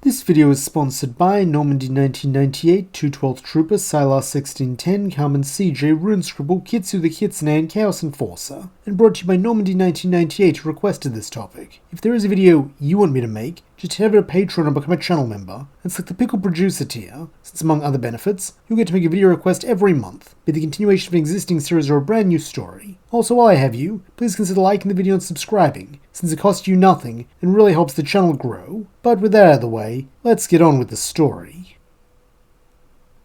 This video is sponsored by Normandy 1998, 212th Trooper, Silas 1610, Carmen CJ, Runescribble, Kitsu the Kitsune, and Chaos Enforcer, and brought to you by Normandy 1998 who requested this topic. If there is a video you want me to make, just head over to Patreon and become a channel member, and select the Pickle Producer tier, since among other benefits, you'll get to make a video request every month, be the continuation of an existing series or a brand new story. Also, while I have you, please consider liking the video and subscribing, since it costs you nothing and really helps the channel grow. But with that out of the way, let's get on with the story.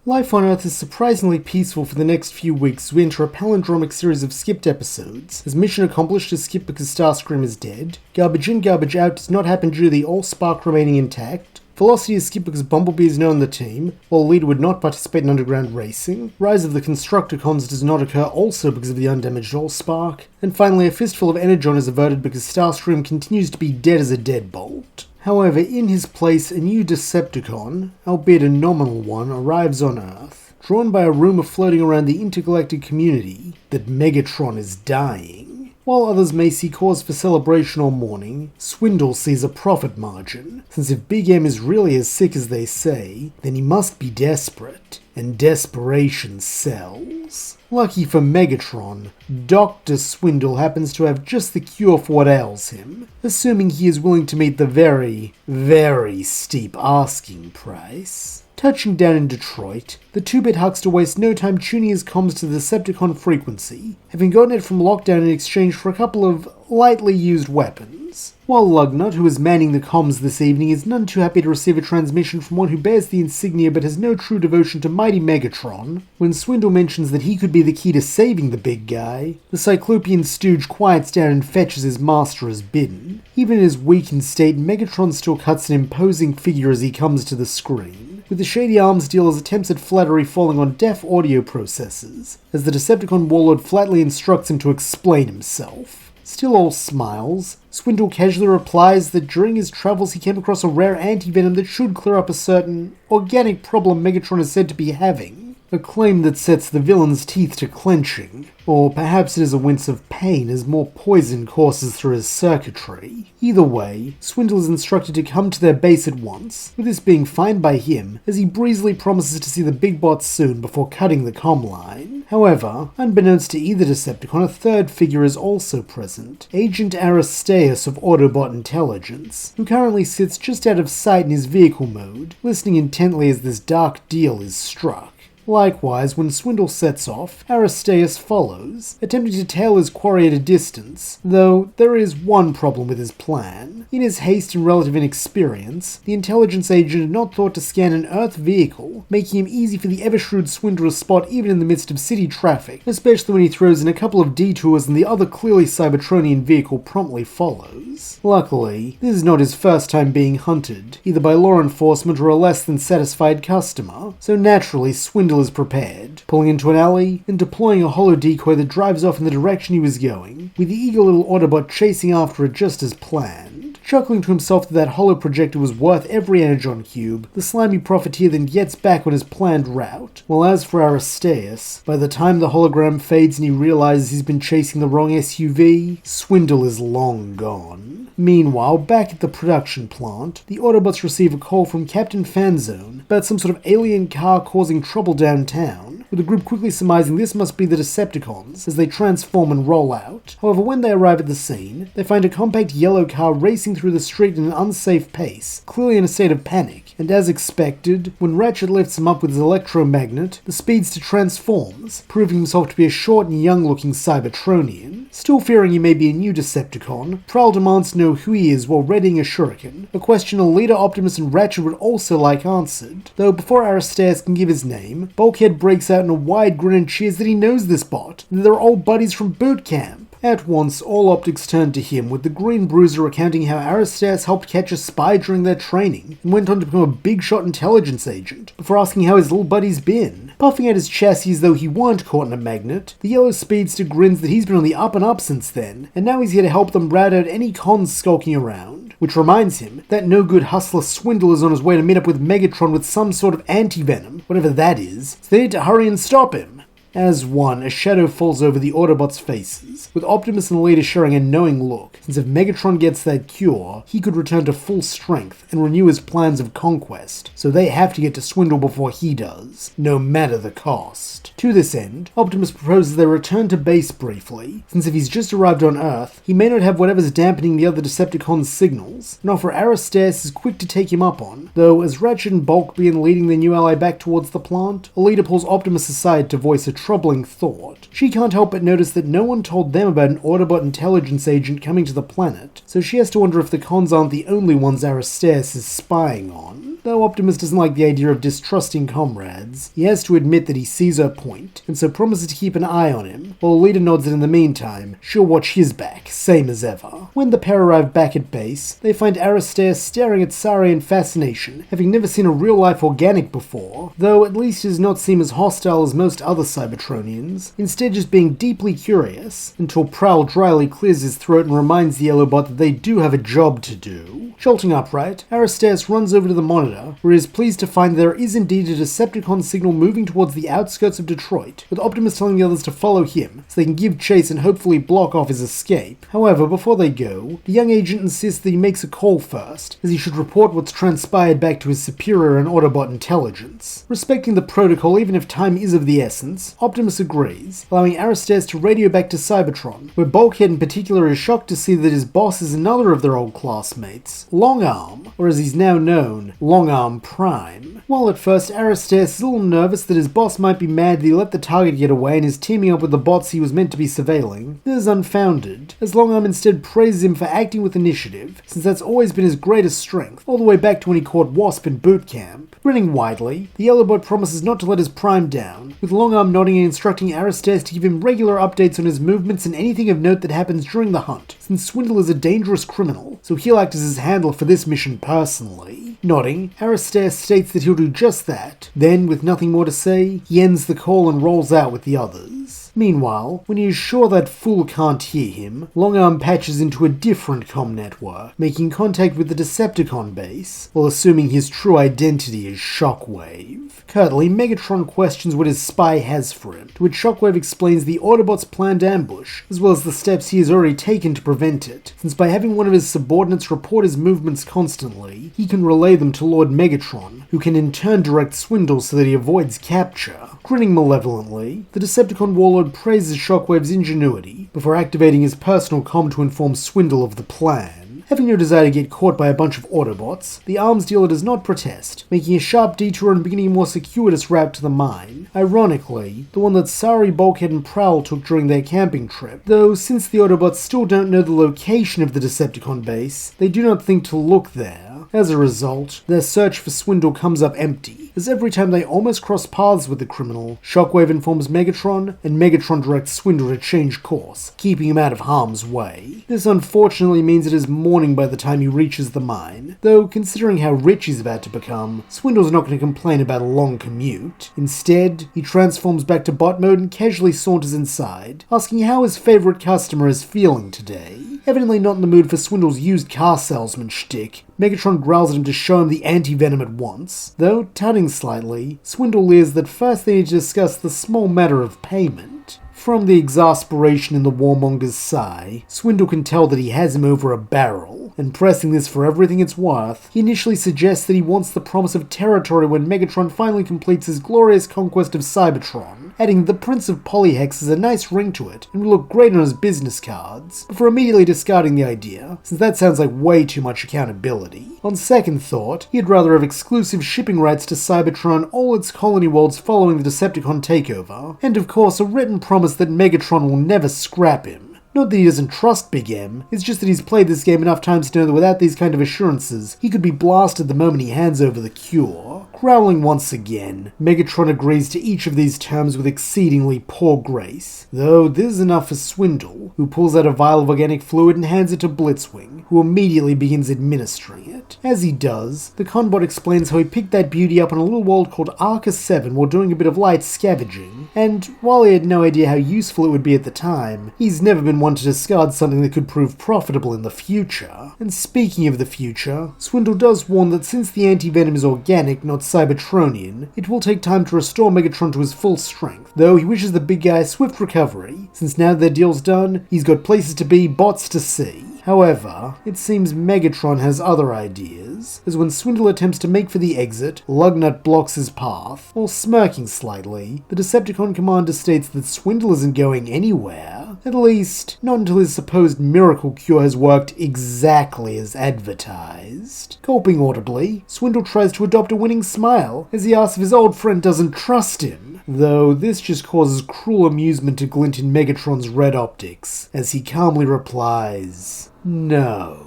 Life on Earth is surprisingly peaceful for the next few weeks as we enter a palindromic series of skipped episodes, as mission accomplished is skipped because Starscream is dead, garbage in, garbage out does not happen due to the Allspark remaining intact, Velocity is skipped because Bumblebee is now on the team, while Elita would not participate in underground racing, Rise of the Constructicons does not occur also because of the undamaged Allspark, and finally a fistful of Energon is averted because Starscream continues to be dead as a deadbolt. However, in his place, a new Decepticon, albeit a nominal one, arrives on Earth, drawn by a rumor floating around the intergalactic community that Megatron is dying. While others may see cause for celebration or mourning, Swindle sees a profit margin, since if Big M is really as sick as they say, then he must be desperate, and desperation sells. Lucky for Megatron, Dr. Swindle happens to have just the cure for what ails him, assuming he is willing to meet the very, very steep asking price. Touching down in Detroit, the 2-bit huckster wastes no time tuning his comms to the Decepticon frequency, having gotten it from lockdown in exchange for a couple of lightly used weapons. While Lugnut, who is manning the comms this evening, is none too happy to receive a transmission from one who bears the insignia but has no true devotion to mighty Megatron, when Swindle mentions that he could be the key to saving the big guy, the Cyclopean stooge quiets down and fetches his master as bidden. Even in his weakened state, Megatron still cuts an imposing figure as he comes to the screen, with the shady arms dealer's attempts at flattery falling on deaf audio processors, as the Decepticon warlord flatly instructs him to explain himself. Still all smiles, Swindle casually replies that during his travels he came across a rare anti-venom that should clear up a certain organic problem Megatron is said to be having, a claim that sets the villain's teeth to clenching. Or perhaps it is a wince of pain as more poison courses through his circuitry. Either way, Swindle is instructed to come to their base at once, with this being fine by him, as he breezily promises to see the big bots soon before cutting the comm line. However, unbeknownst to either Decepticon, a third figure is also present, Agent Aristas of Autobot Intelligence, who currently sits just out of sight in his vehicle mode, listening intently as this dark deal is struck. Likewise, when Swindle sets off, Aristas follows, attempting to tail his quarry at a distance, though there is one problem with his plan. In his haste and relative inexperience, the intelligence agent had not thought to scan an Earth vehicle, making him easy for the ever-shrewd Swindle to spot even in the midst of city traffic, especially when he throws in a couple of detours and the other clearly Cybertronian vehicle promptly follows. Luckily, this is not his first time being hunted, either by law enforcement or a less than satisfied customer, so naturally Swindle is prepared, pulling into an alley and deploying a holo decoy that drives off in the direction he was going, with the eager little Autobot chasing after it just as planned. Chuckling to himself that that holo projector was worth every Energon cube, the slimy profiteer then gets back on his planned route, while as for Aristas, by the time the hologram fades and he realizes he's been chasing the wrong SUV, Swindle is long gone. Meanwhile, back at the production plant, the Autobots receive a call from Captain Fanzone about some sort of alien car causing trouble downtown, with the group quickly surmising this must be the Decepticons as they transform and roll out. However, when they arrive at the scene, they find a compact yellow car racing through the street at an unsafe pace, clearly in a state of panic, and as expected, when Ratchet lifts him up with his electromagnet, the speedster transforms, proving himself to be a short and young-looking Cybertronian. Still fearing he may be a new Decepticon, Prowl demands to know who he is while readying a shuriken, a question Elita, Optimus, and Ratchet would also like answered, though before Aristas can give his name, Bulkhead breaks out in a wide grin and cheers that he knows this bot, and that they're old buddies from boot camp. At once, all optics turned to him, with the Green Bruiser recounting how Aristas helped catch a spy during their training, and went on to become a big-shot intelligence agent, before asking how his little buddy's been. Puffing at his chassis as though he weren't caught in a magnet, the yellow speedster grins that he's been on the up and up since then, and now he's here to help them rout out any cons skulking around. Which reminds him that no-good hustler Swindle is on his way to meet up with Megatron with some sort of anti-venom, whatever that is, so they need to hurry and stop him. As one, a shadow falls over the Autobots' faces, with Optimus and Elita sharing a knowing look, since if Megatron gets that cure, he could return to full strength and renew his plans of conquest, so they have to get to Swindle before he does, no matter the cost. To this end, Optimus proposes they return to base briefly, since if he's just arrived on Earth, he may not have whatever's dampening the other Decepticons' signals, and offer Aristas is quick to take him up on, though as Ratchet and Bulk begin leading their new ally back towards the plant, Elita pulls Optimus aside to voice a troubling thought. She can't help but notice that no one told them about an Autobot intelligence agent coming to the planet, so she has to wonder if the cons aren't the only ones Aristas is spying on. Though Optimus doesn't like the idea of distrusting comrades, he has to admit that he sees her point, and so promises to keep an eye on him, while Elita nods that in the meantime, she'll watch his back, same as ever. When the pair arrive back at base, they find Aristas staring at Sari in fascination, having never seen a real-life organic before, though at least he does not seem as hostile as most other Cybertronians, instead just being deeply curious, until Prowl dryly clears his throat and reminds the Yellowbot that they do have a job to do. Jolting upright, Aristas runs over to the monitor, where he is pleased to find there is indeed a Decepticon signal moving towards the outskirts of Detroit, with Optimus telling the others to follow him, so they can give chase and hopefully block off his escape. However, before they go, the young agent insists that he makes a call first, as he should report what's transpired back to his superior in Autobot intelligence. Respecting the protocol even if time is of the essence, Optimus agrees, allowing Aristas to radio back to Cybertron, where Bulkhead in particular is shocked to see that his boss is another of their old classmates, Long Arm, or as he's now known, Long Arm Prime. While at first Aristas is a little nervous that his boss might be mad that he let the target get away and is teaming up with the bots he was meant to be surveilling, this is unfounded, as Long Arm instead praises him for acting with initiative, since that's always been his greatest strength, all the way back to when he caught Wasp in boot camp. Grinning widely, the Yellowbot promises not to let his Prime down, with Long Arm nodding and instructing Aristas to give him regular updates on his movements and anything of note that happens during the hunt, since Swindle is a dangerous criminal, so he'll act as his handler for this mission personally. Nodding, Aristas states that he'll do just that. Then, with nothing more to say, he ends the call and rolls out with the others. Meanwhile, when he is sure that Fool can't hear him, Long Arm patches into a different comm network, making contact with the Decepticon base, while assuming his true identity is Shockwave. Curtly, Megatron questions what his spy has for him, to which Shockwave explains the Autobots' planned ambush, as well as the steps he has already taken to prevent it, since by having one of his subordinates report his movements constantly, he can relay them to Lord Megatron, who can in turn direct Swindle so that he avoids capture. Grinning malevolently, the Decepticon warlord praises Shockwave's ingenuity, before activating his personal comm to inform Swindle of the plan. Having no desire to get caught by a bunch of Autobots, the arms dealer does not protest, making a sharp detour and beginning a more circuitous route to the mine. Ironically, the one that Sari, Bulkhead and Prowl took during their camping trip, though since the Autobots still don't know the location of the Decepticon base, they do not think to look there. As a result, their search for Swindle comes up empty, as every time they almost cross paths with the criminal, Shockwave informs Megatron, and Megatron directs Swindle to change course, keeping him out of harm's way. This unfortunately means it is morning by the time he reaches the mine, though considering how rich he's about to become, Swindle's not going to complain about a long commute. Instead, he transforms back to bot mode and casually saunters inside, asking how his favourite customer is feeling today. Evidently not in the mood for Swindle's used car salesman shtick, Megatron growls at him to show him the anti-venom at once, though, tutting slightly, Swindle leers that first they need to discuss the small matter of payment. From the exasperation in the warmonger's sigh, Swindle can tell that he has him over a barrel, and pressing this for everything it's worth, he initially suggests that he wants the promise of territory when Megatron finally completes his glorious conquest of Cybertron, adding the Prince of Polyhex has a nice ring to it and will look great on his business cards, before immediately discarding the idea, since that sounds like way too much accountability. On second thought, he'd rather have exclusive shipping rights to Cybertron all its colony worlds following the Decepticon takeover, and of course a written promise that Megatron will never scrap him. Not that he doesn't trust Big M, it's just that he's played this game enough times to know that without these kind of assurances, he could be blasted the moment he hands over the cure. Growling once again, Megatron agrees to each of these terms with exceedingly poor grace, though this is enough for Swindle, who pulls out a vial of organic fluid and hands it to Blitzwing, who immediately begins administering it. As he does, the Conbot explains how he picked that beauty up on a little world called Arca 7 while doing a bit of light scavenging, and while he had no idea how useful it would be at the time, he's never been one to discard something that could prove profitable in the future. And speaking of the future, Swindle does warn that since the anti-venom is organic, not cybertronian, it will take time to restore Megatron to his full strength, though he wishes the big guy a swift recovery, since now that their deal's done, he's got places to be, bots to see. However, it seems Megatron has other ideas, as when Swindle attempts to make for the exit, Lugnut blocks his path. While smirking slightly, the Decepticon commander states that Swindle isn't going anywhere, at least not until his supposed miracle cure has worked exactly as advertised. Gulping audibly, Swindle tries to adopt a winning smile as he asks if his old friend doesn't trust him, though this just causes cruel amusement to glint in Megatron's red optics, as he calmly replies, "No."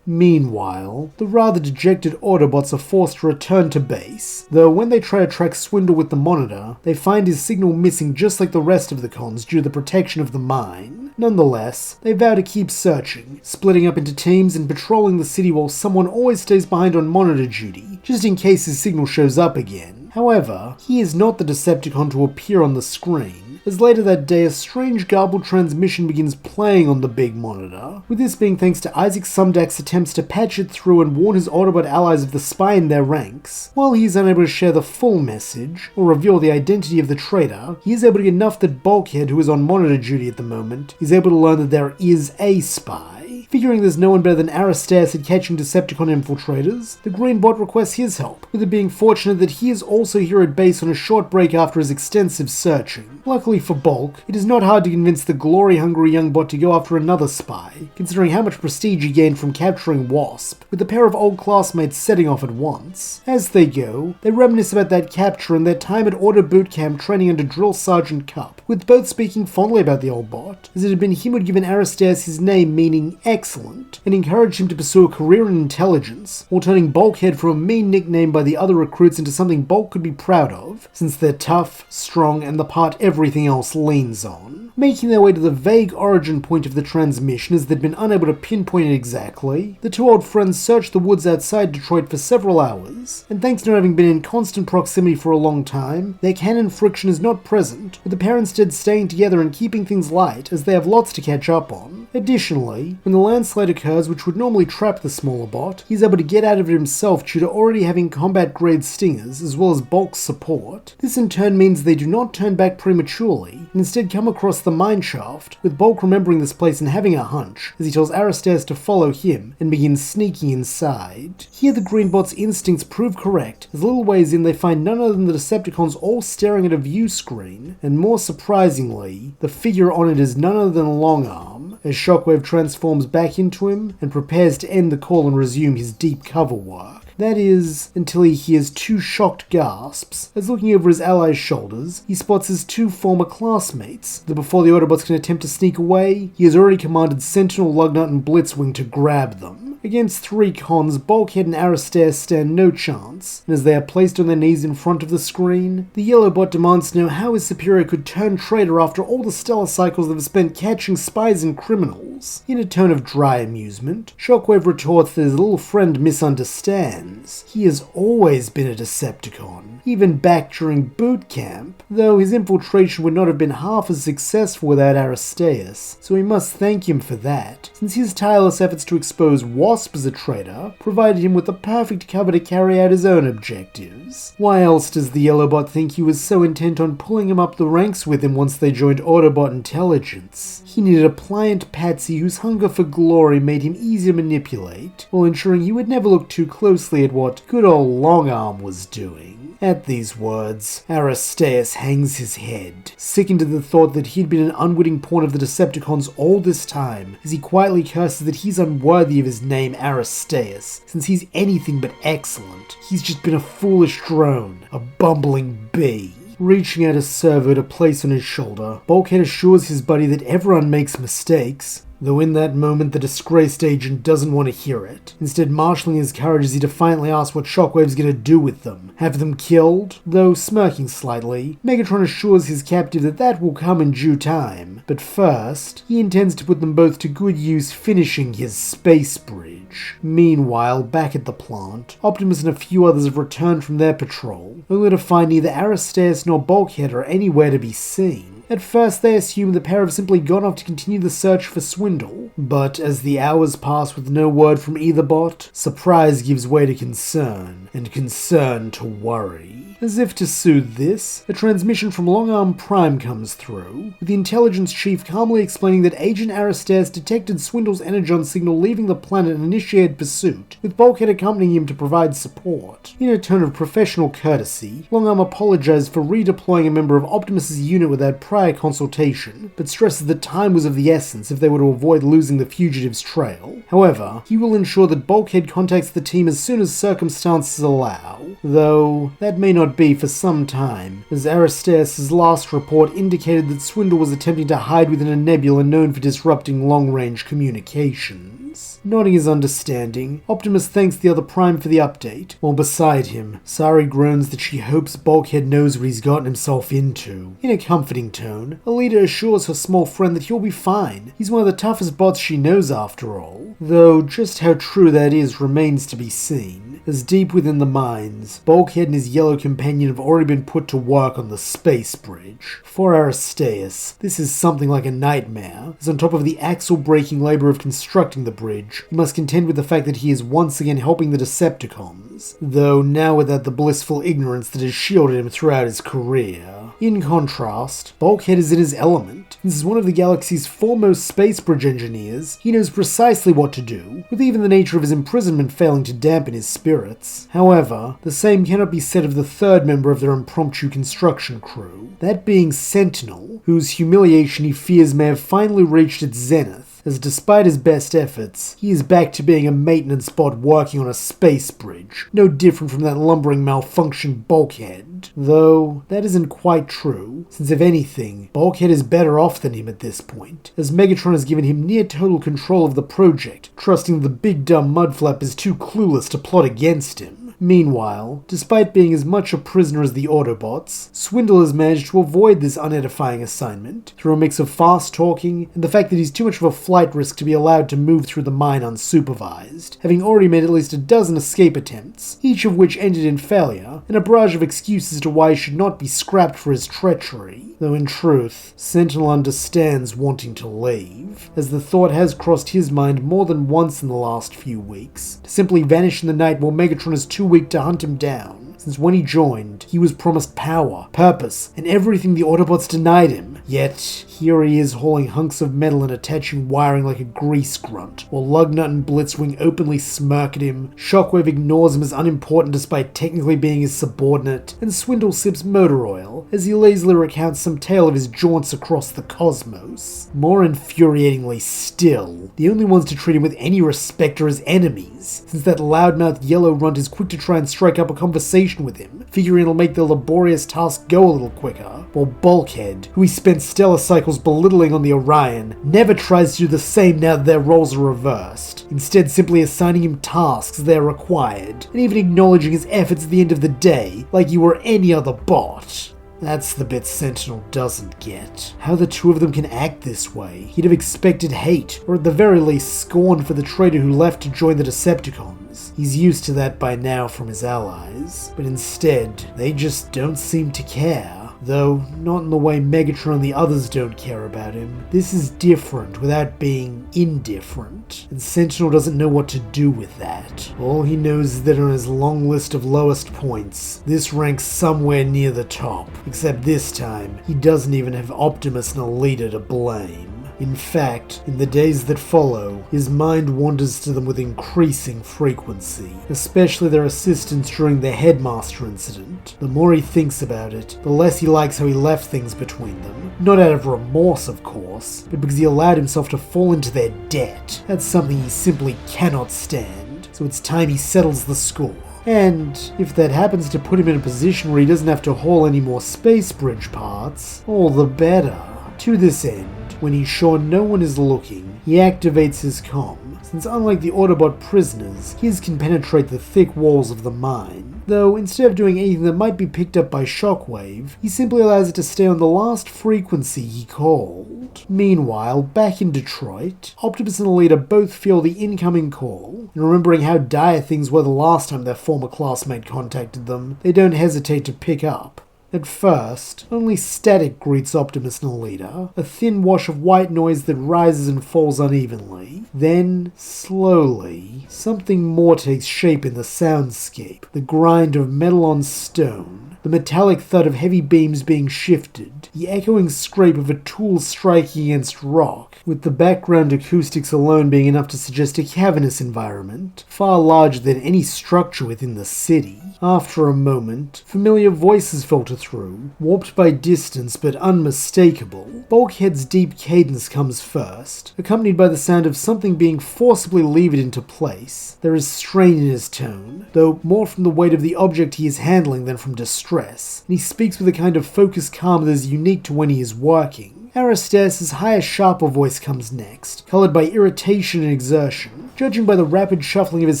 Meanwhile, the rather dejected Autobots are forced to return to base, though when they try to track Swindle with the monitor, they find his signal missing just like the rest of the cons due to the protection of the mine. Nonetheless, they vow to keep searching, splitting up into teams and patrolling the city while someone always stays behind on monitor duty, just in case his signal shows up again. However, he is not the Decepticon to appear on the screen, as later that day a strange garbled transmission begins playing on the big monitor, with this being thanks to Isaac Sumdack's attempts to patch it through and warn his Autobot allies of the spy in their ranks. While he is unable to share the full message, or reveal the identity of the traitor, he is able to get enough that Bulkhead, who is on monitor duty at the moment, is able to learn that there is a spy. Figuring there's no one better than Aristas at catching Decepticon infiltrators, the Green Bot requests his help, with it being fortunate that he is also here at base on a short break after his extensive searching. Luckily for Bulk, it is not hard to convince the glory-hungry young bot to go after another spy, considering how much prestige he gained from capturing Wasp, with a pair of old classmates setting off at once. As they go, they reminisce about that capture and their time at Auto Boot Camp training under Drill Sergeant Cup, with both speaking fondly about the old bot, as it had been him who had given Aristas his name meaning excellent, and encouraged him to pursue a career in intelligence, while turning Bulkhead from a mean nickname by the other recruits into something Bulk could be proud of, since they're tough, strong, and the part everything else leans on. Making their way to the vague origin point of the transmission as they'd been unable to pinpoint it exactly, the two old friends searched the woods outside Detroit for several hours, and thanks to not having been in constant proximity for a long time, their canon friction is not present, with the pair instead staying together and keeping things light as they have lots to catch up on. Additionally, when the landslide occurs, which would normally trap the smaller bot, he's able to get out of it himself due to already having combat-grade stingers as well as Bulk's support. This in turn means they do not turn back prematurely, and instead come across the mine shaft, with Bulk remembering this place and having a hunch, as he tells Aristas to follow him and begins sneaking inside. Here the Greenbot's instincts prove correct, as a little ways in they find none other than the Decepticons all staring at a view screen, and more surprisingly, the figure on it is none other than Longarm, as Shockwave transforms back into him and prepares to end the call and resume his deep cover work. That is, until he hears two shocked gasps, as looking over his allies' shoulders, he spots his two former classmates, though before the Autobots can attempt to sneak away, he has already commanded Sentinel, Lugnut, and Blitzwing to grab them. Against three cons, Bulkhead and Aristas stand no chance, and as they are placed on their knees in front of the screen, the yellow bot demands to know how his superior could turn traitor after all the stellar cycles they've spent catching spies and criminals. In a tone of dry amusement, Shockwave retorts that his little friend misunderstands. He has always been a Decepticon, even back during boot camp, though his infiltration would not have been half as successful without Aristas, so we must thank him for that, since his tireless efforts to expose Wasp as a traitor provided him with the perfect cover to carry out his own objectives. Why else does the yellow bot think he was so intent on pulling him up the ranks with him once they joined Autobot Intelligence? He needed a pliant patsy whose hunger for glory made him easy to manipulate, while ensuring he would never look too closely at what good old Longarm was doing. At these words, Aristas hangs his head, sickened at the thought that he'd been an unwitting pawn of the Decepticons all this time, as he quietly curses that he's unworthy of his name Aristas, since he's anything but excellent. He's just been a foolish drone, a bumbling bee. Reaching out a servo to place on his shoulder, Bulkhead assures his buddy that everyone makes mistakes, Though in that moment the disgraced agent doesn't want to hear it, instead marshalling his courage as he defiantly asks what Shockwave's gonna do with them. Have them killed? Though smirking slightly, Megatron assures his captive that that will come in due time. But first, he intends to put them both to good use finishing his space bridge. Meanwhile, back at the plant, Optimus and a few others have returned from their patrol, only to find neither Aristas nor Bulkhead are anywhere to be seen. At first they assume the pair have simply gone off to continue the search for Swindle, but as the hours pass with no word from either bot, surprise gives way to concern, and concern to worry. As if to soothe this, a transmission from Long Arm Prime comes through, with the intelligence chief calmly explaining that Agent Aristas detected Swindle's energon signal leaving the planet and initiated pursuit, with Bulkhead accompanying him to provide support. In a tone of professional courtesy, Long Arm apologized for redeploying a member of Optimus's unit without prior consultation, but stresses that time was of the essence if they were to avoid losing the fugitive's trail. However, he will ensure that Bulkhead contacts the team as soon as circumstances allow, though that may not be for some time, as Aristas' last report indicated that Swindle was attempting to hide within a nebula known for disrupting long-range communications. Nodding his understanding, Optimus thanks the other Prime for the update, while beside him, Sari groans that she hopes Bulkhead knows what he's gotten himself into. In a comforting tone, Elita assures her small friend that he'll be fine. He's one of the toughest bots she knows after all, though just how true that is remains to be seen, as deep within the mines, Bulkhead and his yellow companion have already been put to work on the space bridge. For Aristas, this is something like a nightmare, as on top of the axle-breaking labor of constructing the bridge, he must contend with the fact that he is once again helping the Decepticons, though now without the blissful ignorance that has shielded him throughout his career. In contrast, Bulkhead is in his element. Since he's one of the galaxy's foremost space bridge engineers, he knows precisely what to do, with even the nature of his imprisonment failing to dampen his spirits. However, the same cannot be said of the third member of their impromptu construction crew, that being Sentinel, whose humiliation he fears may have finally reached its zenith, as despite his best efforts, he is back to being a maintenance bot working on a space bridge, no different from that lumbering malfunction Bulkhead. Though, that isn't quite true, since if anything, Bulkhead is better off than him at this point, as Megatron has given him near total control of the project, trusting the big dumb mudflap is too clueless to plot against him. Meanwhile, despite being as much a prisoner as the Autobots, Swindle has managed to avoid this unedifying assignment through a mix of fast talking and the fact that he's too much of a flight risk to be allowed to move through the mine unsupervised, having already made at least a dozen escape attempts, each of which ended in failure, and a barrage of excuses as to why he should not be scrapped for his treachery. Though in truth, Sentinel understands wanting to leave, as the thought has crossed his mind more than once in the last few weeks, to simply vanish in the night while Megatron is too weak to hunt him down, since when he joined, he was promised power, purpose, and everything the Autobots denied him. Yet, here he is hauling hunks of metal and attaching wiring like a grease grunt, while Lugnut and Blitzwing openly smirk at him, Shockwave ignores him as unimportant despite technically being his subordinate, and Swindle sips motor oil as he lazily recounts some tale of his jaunts across the cosmos. More infuriatingly still, the only ones to treat him with any respect are his enemies, since that loudmouthed yellow runt is quick to try and strike up a conversation with him, figuring it'll make the laborious task go a little quicker, while Bulkhead, who he spent stellar cycles belittling on the Orion, never tries to do the same now that their roles are reversed, instead simply assigning him tasks they are required, and even acknowledging his efforts at the end of the day, like he were any other bot. That's the bit Sentinel doesn't get. How the two of them can act this way. He'd have expected hate, or at the very least scorn for the traitor who left to join the Decepticons. He's used to that by now from his allies, but instead, they just don't seem to care. Though, not in the way Megatron and the others don't care about him. This is different without being indifferent, and Sentinel doesn't know what to do with that. All he knows is that on his long list of lowest points, this ranks somewhere near the top, except this time, he doesn't even have Optimus and Elita to blame. In fact, in the days that follow, his mind wanders to them with increasing frequency, especially their assistance during the Headmaster incident. The more he thinks about it, the less he likes how he left things between them. Not out of remorse, of course, but because he allowed himself to fall into their debt. That's something he simply cannot stand, so it's time he settles the score. And if that happens to put him in a position where he doesn't have to haul any more space bridge parts, all the better. To this end, when he's sure no one is looking, He activates his comm, since unlike the Autobot prisoners, his can penetrate the thick walls of the mine. Though, instead of doing anything that might be picked up by Shockwave, he simply allows it to stay on the last frequency he called. Meanwhile, back in Detroit, Optimus and Elita both feel the incoming call, and remembering how dire things were the last time their former classmate contacted them, they don't hesitate to pick up. At first, only static greets Optimus and Elita, a thin wash of white noise that rises and falls unevenly. Then, slowly, something more takes shape in the soundscape, the grind of metal on stone, the metallic thud of heavy beams being shifted, the echoing scrape of a tool striking against rock, with the background acoustics alone being enough to suggest a cavernous environment, far larger than any structure within the city. After a moment, familiar voices filter through, warped by distance but unmistakable. Bulkhead's deep cadence comes first, accompanied by the sound of something being forcibly levered into place. There is strain in his tone, though more from the weight of the object he is handling than from distress, and he speaks with a kind of focused calm that is unique to when he is working. Aristas' higher, sharper voice comes next, coloured by irritation and exertion. Judging by the rapid shuffling of his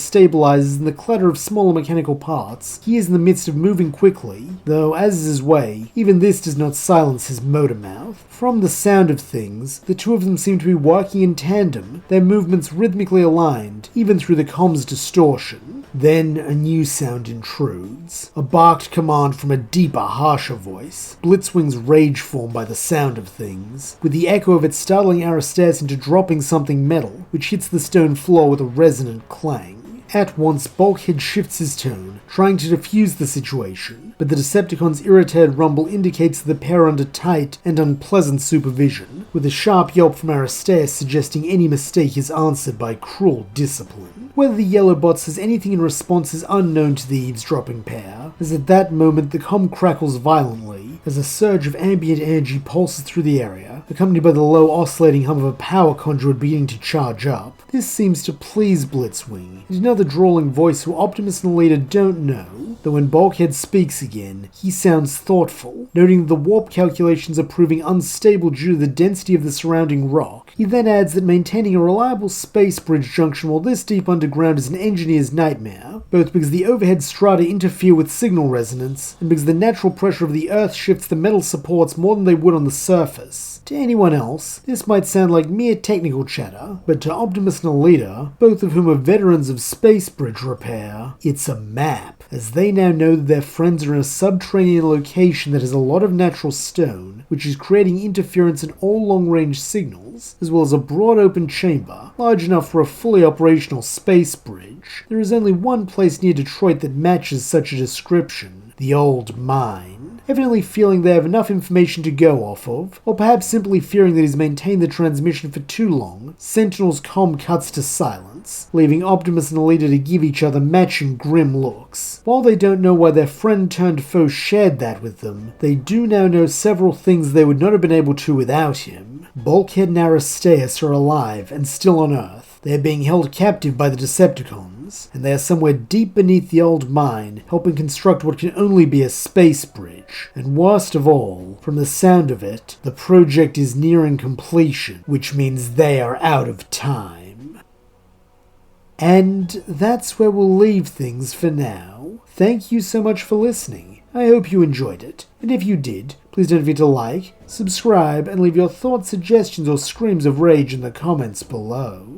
stabilizers and the clatter of smaller mechanical parts, he is in the midst of moving quickly, though, as is his way, even this does not silence his motor mouth. From the sound of things, the two of them seem to be working in tandem, their movements rhythmically aligned, even through the comm's distortion. Then a new sound intrudes, a barked command from a deeper, harsher voice. Blitzwing's rage form by the sound of things, with the echo of it startling Aristas into dropping something metal, which hits the stone floor with a resonant clang. At once, Bulkhead shifts his tone, trying to defuse the situation, but the Decepticons' irritated rumble indicates the pair are under tight and unpleasant supervision, with a sharp yelp from Aristas suggesting any mistake is answered by cruel discipline. Whether the yellow bot says anything in response is unknown to the eavesdropping pair, as at that moment the comm crackles violently, as a surge of ambient energy pulses through the area, accompanied by the low oscillating hum of a power conduit beginning to charge up. This seems to please Blitzwing, and another drawling voice who Optimus and Elita don't know, though when Bulkhead speaks again, he sounds thoughtful, noting that the warp calculations are proving unstable due to the density of the surrounding rock. He then adds that maintaining a reliable space bridge junction while this deep underground is an engineer's nightmare, both because the overhead strata interfere with signal resonance, and because the natural pressure of the Earth shifts the metal supports more than they would on the surface. To anyone else, this might sound like mere technical chatter, but to Optimus and Elita, both of whom are veterans of space bridge repair, it's a map, as they now know that their friends are in a subterranean location that has a lot of natural stone, which is creating interference in all long-range signals, as well as a broad open chamber, large enough for a fully operational space bridge. There is only one place near Detroit that matches such a description: the old mine. Evidently feeling they have enough information to go off of, or perhaps simply fearing that he's maintained the transmission for too long, Sentinel's comm cuts to silence, leaving Optimus and Elita to give each other matching grim looks. While they don't know why their friend-turned-foe shared that with them, they do now know several things they would not have been able to without him. Bulkhead and Aristas are alive and still on Earth. They are being held captive by the Decepticons, and they are somewhere deep beneath the old mine, helping construct what can only be a space bridge. And worst of all, from the sound of it, the project is nearing completion, which means they are out of time. And that's where we'll leave things for now. Thank you so much for listening. I hope you enjoyed it, and if you did, please don't forget to like, subscribe, and leave your thoughts, suggestions, or screams of rage in the comments below.